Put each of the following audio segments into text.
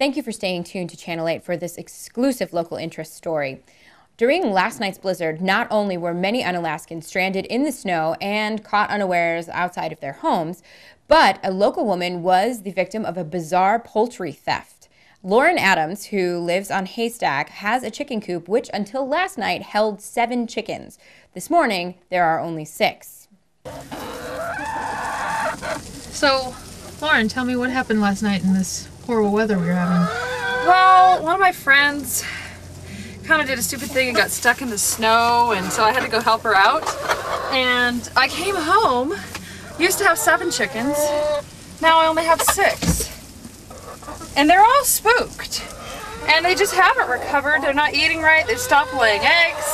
Thank you for staying tuned to Channel 8 for this exclusive local interest story. During last night's blizzard, not only were many Unalaskans stranded in the snow and caught unawares outside of their homes, but a local woman was the victim of a bizarre poultry theft. Lauren Adams, who lives on Haystack, has a chicken coop which until last night held 7 chickens. This morning, there are only 6. So, Lauren, tell me what happened last night in this horrible weather we were having. Well, one of my friends kind of did a stupid thing and got stuck in the snow, and so I had to go help her out. And I came home, used to have 7 chickens, now I only have 6. And they're all spooked. And they just haven't recovered. They're not eating right. They've stopped laying eggs.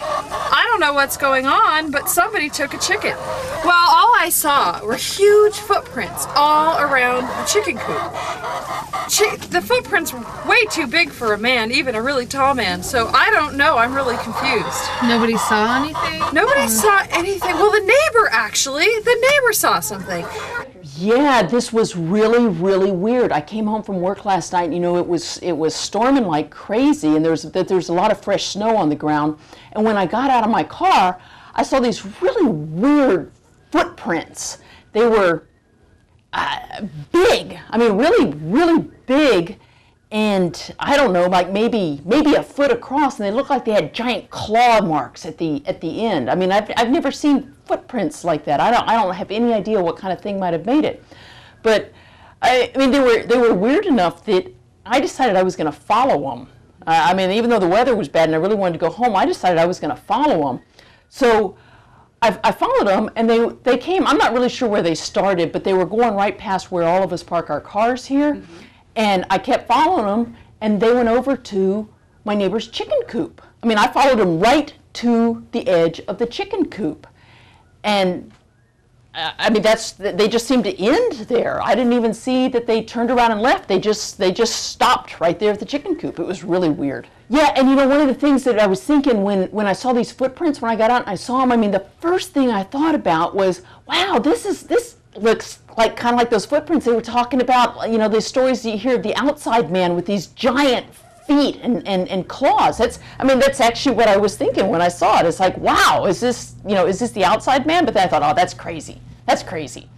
I don't know what's going on, but somebody took a chicken. Well, all I saw were huge footprints all around the chicken coop. The footprints were way too big for a man, even a really tall man. So I don't know. I'm really confused. Nobody saw anything? Nobody saw anything. Well, the neighbor saw something. Yeah, this was really, really weird. I came home from work last night, you know, it was storming like crazy, and there's a lot of fresh snow on the ground. And when I got out of my car, I saw these really weird footprints. They were big. I mean, really, really big. And I don't know, like maybe a foot across, and they looked like they had giant claw marks at the end. I mean, I've never seen footprints like that. I don't have any idea what kind of thing might have made it. But I mean, they were weird enough that I decided I was going to follow them. I mean, even though the weather was bad and I really wanted to go home, I decided I was going to follow them. So I followed them, and they came. I'm not really sure where they started, but they were going right past where all of us park our cars here. Mm-hmm. And I kept following them, and they went over to my neighbor's chicken coop. I mean, I followed them right to the edge of the chicken coop. And I mean, they just seemed to end there. I didn't even see that they turned around and left. They just stopped right there at the chicken coop. It was really weird. Yeah, and you know, one of the things that I was thinking when I saw these footprints, when I got out and I saw them, I mean, the first thing I thought about was, wow, this looks like kind of like those footprints they were talking about, you know, the stories you hear of the outside man with these giant feet and claws. That's actually what I was thinking when I saw it. It's like, wow, is this the outside man? But then I thought, oh, that's crazy. That's crazy.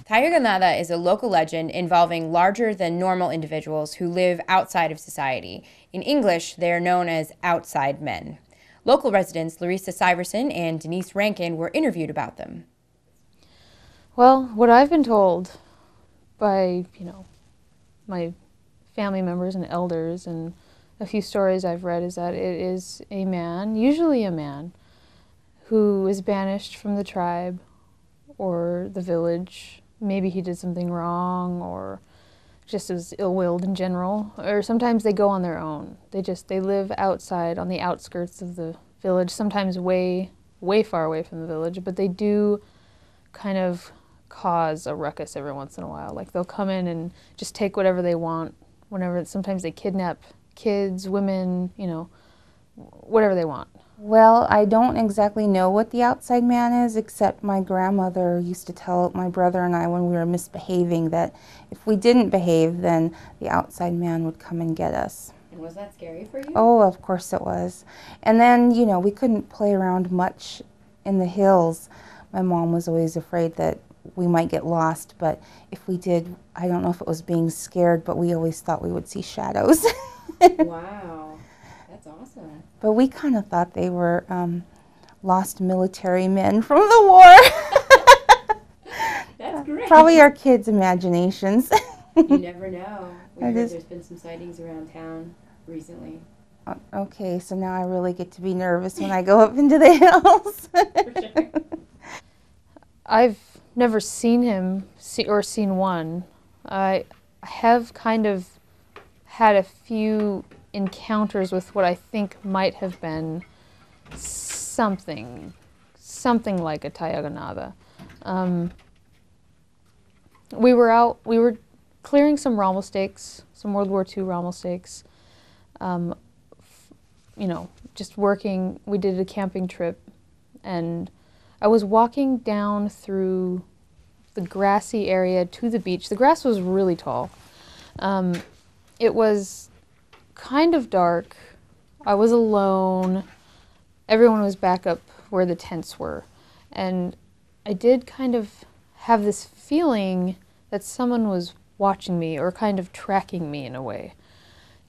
Tayaganada is a local legend involving larger than normal individuals who live outside of society. In English, they are known as outside men. Local residents Larissa Syverson and Denise Rankin were interviewed about them. Well, what I've been told by, my family members and elders and a few stories I've read is that it is a man, usually a man, who is banished from the tribe or the village. Maybe he did something wrong or just is ill-willed in general. Or sometimes they go on their own. They live outside on the outskirts of the village, sometimes way, way far away from the village, but they do kind of cause a ruckus every once in a while. Like they'll come in and just take whatever they want, sometimes they kidnap kids, women, whatever they want. Well, I don't exactly know what the outside man is, except my grandmother used to tell my brother and I when we were misbehaving that if we didn't behave, then the outside man would come and get us. And was that scary for you? Oh, of course it was. And then, we couldn't play around much in the hills. My mom was always afraid that we might get lost, but if we did, I don't know if it was being scared, but we always thought we would see shadows. Wow, that's awesome. But we kind of thought they were lost military men from the war. That's great. Probably our kids' imaginations. You never know. We heard is... there's been some sightings around town recently. Okay, so now I really get to be nervous when I go up into the hills. For sure. I've never seen him or seen one. I have kind of had a few encounters with what I think might have been something like a Tayaganada. We were clearing some rommel stakes, some World War II rommel stakes. Just working. We did a camping trip, and I was walking down through the grassy area to the beach. The grass was really tall. It was kind of dark. I was alone. Everyone was back up where the tents were. And I did kind of have this feeling that someone was watching me or kind of tracking me in a way.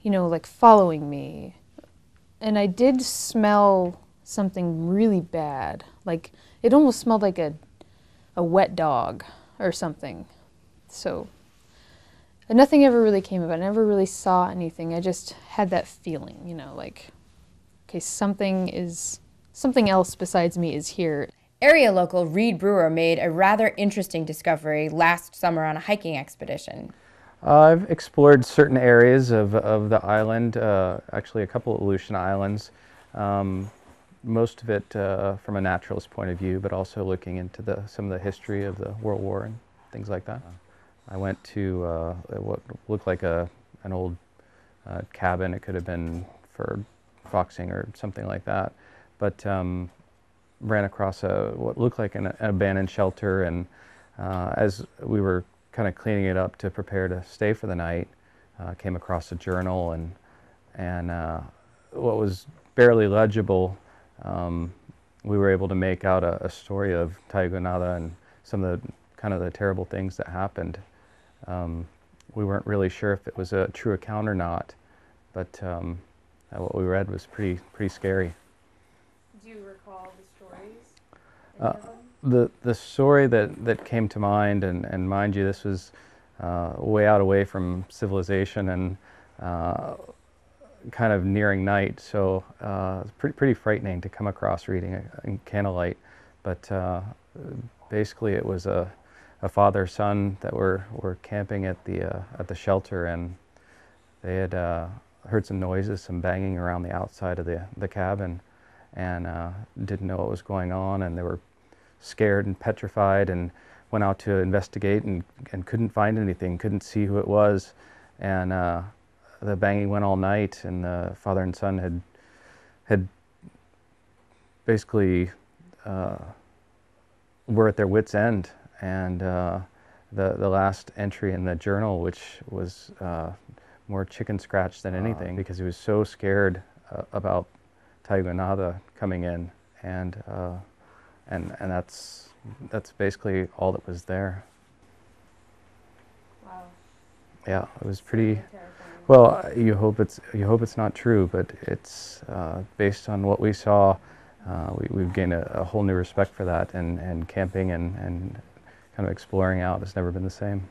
You know, like following me. And I did smell something really bad. Like, it almost smelled like a wet dog or something. So, and nothing ever really came of it. I never really saw anything. I just had that feeling, you know, like, okay, something else besides me is here. Area local Reed Brewer made a rather interesting discovery last summer on a hiking expedition. I've explored certain areas of the island, actually a couple of Aleutian islands, most of it from a naturalist point of view, but also looking into some of the history of the World War and things like that. I went to what looked like an old cabin. It could have been for foxing or something like that, but ran across what looked like an abandoned shelter, and as we were kind of cleaning it up to prepare to stay for the night, came across a journal, and what was barely legible, we were able to make out a story of Tayuganada and some of the kind of the terrible things that happened. We weren't really sure if it was a true account or not, but what we read was pretty scary. Do you recall the stories? The story that came to mind, and mind you, this was way away from civilization and kind of nearing night, so it's pretty frightening to come across reading it in candlelight. But basically, it was a father-son that were camping at the shelter, and they had heard some noises, some banging around the outside of the cabin, and didn't know what was going on, and they were scared and petrified, and went out to investigate and couldn't find anything, couldn't see who it was, and the banging went all night, and the father and son had basically were at their wits' end, and the last entry in the journal, which was more chicken scratch than anything, because he was so scared about Tayuganada coming in, and that's basically all that was there. Wow. Yeah, it was pretty. Well, you hope it's not true, but it's based on what we saw. We've gained a whole new respect for that, and camping and kind of exploring out has never been the same.